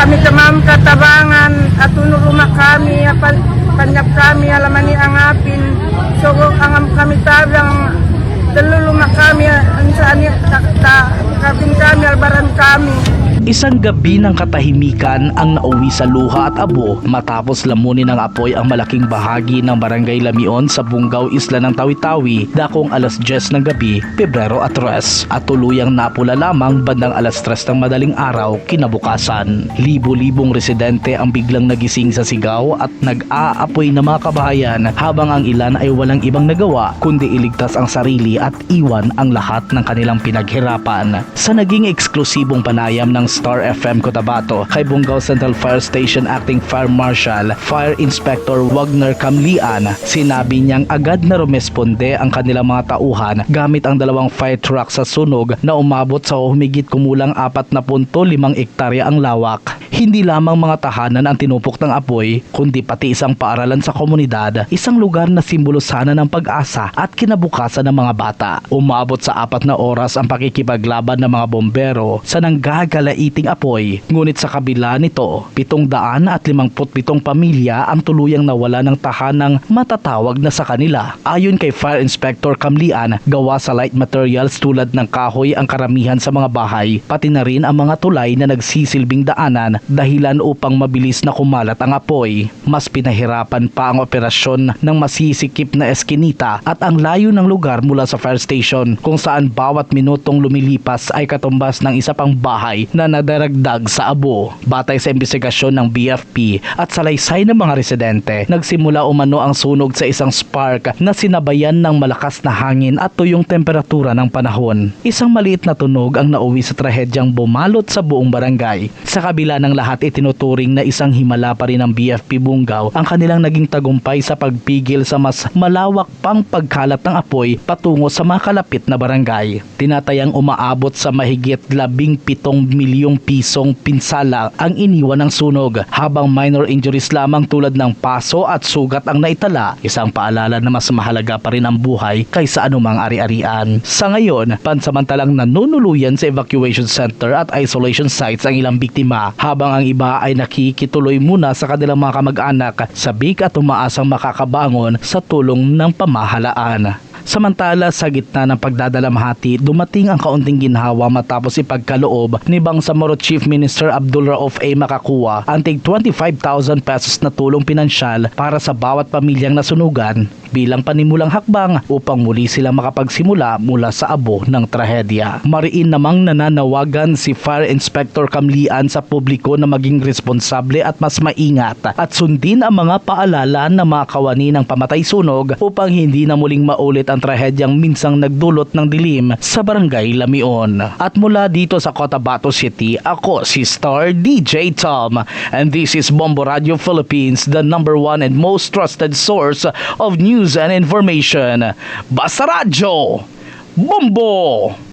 kami tamam katabangan at unuruma kami panyap kami alaman ni angapin so angam kami tabang daluluma kami saan kabin kami albaran kami. Isang gabi ng katahimikan ang nauwi sa luha at abo matapos lamunin ng apoy ang malaking bahagi ng Barangay Lamion sa Bungaw, Isla ng Tawi-Tawi dakong alas 10 ng gabi, Pebrero 3 at tuluyang napula lamang bandang alas 3 ng madaling araw kinabukasan. Libo-libong residente ang biglang nagising sa sigaw at nag-aapoy na mga kabahayan habang ang ilan ay walang ibang nagawa kundi iligtas ang sarili at iwan ang lahat ng kanilang pinaghirapan. Sa naging eksklusibong panayam ng Star FM Cotabato kay Bungaw Central Fire Station Acting Fire Marshal Fire Inspector Wagner Camlian, sinabi niyang agad na rumesponde ang kanilang mga tauhan gamit ang dalawang fire truck sa sunog na umabot sa humigit kumulang 4.5 ektarya ang lawak. Hindi lamang mga tahanan ang tinupok ng apoy, kundi pati isang paaralan sa komunidad, isang lugar na simbolo sana ng pag-asa at kinabukasan ng mga bata. Umabot sa 4 na oras ang pakikipaglaban ng mga bombero sa nanggagalaiting apoy, ngunit sa kabila nito, 757 pamilya ang tuluyang nawala ng tahanang matatawag na sa kanila. Ayon kay Fire Inspector Camlian, gawa sa light materials tulad ng kahoy ang karamihan sa mga bahay, pati na rin ang mga tulay na nagsisilbing daanan dahilan upang mabilis na kumalat ang apoy. Mas pinahirapan pa ang operasyon ng masisikip na eskinita at ang layo ng lugar mula sa fire station kung saan bawat minutong lumilipas ay katumbas ng isa pang bahay na nadaragdag sa abo. Batay sa investigasyon ng BFP at salaysay ng mga residente, nagsimula umano ang sunog sa isang spark na sinabayan ng malakas na hangin at tuyong temperatura ng panahon. Isang maliit na tunog ang nauwi sa trahedyang bumalot sa buong barangay. Sa kabila ng lahat, itinuturing na isang himala pa rin ng BFP Bungaw ang kanilang naging tagumpay sa pagpigil sa mas malawak pang pagkalat ng apoy patungo sa mga kalapit na barangay. Tinatayang umaabot sa mahigit 17 milyong pisong pinsala ang iniwan ng sunog, habang minor injuries lamang tulad ng paso at sugat ang naitala, isang paalala na mas mahalaga pa rin ang buhay kaysa anumang ari-arian. Sa ngayon, pansamantalang nanunuluyan sa evacuation center at isolation sites ang ilang biktima, habang ang iba ay nakikituloy muna sa kanilang mga kamag-anak sa big at umaasang makakabangon sa tulong ng pamahalaan. Samantala, sa gitna ng pagdadalamhati, dumating ang kaunting ginhawa matapos ipagkaloob ni Bangsamoro Chief Minister Abdul Rauf A. Makakua ang tig 25,000 pesos na tulong pinansyal para sa bawat pamilyang nasunugan bilang panimulang hakbang upang muli silang makapagsimula mula sa abo ng trahedya. Mariin namang nananawagan si Fire Inspector Camlian sa publiko na maging responsable at mas maingat at sundin ang mga paalala ng mga kawani ng pamatay sunog upang hindi na muling maulit ang trahedyang minsang nagdulot ng dilim sa Barangay Lamion. At mula dito sa Cotabato City, ako si Star DJ Tom, and this is Bombo Radio Philippines, the #1 and most trusted source of news and information. Basta Radyo Bombo!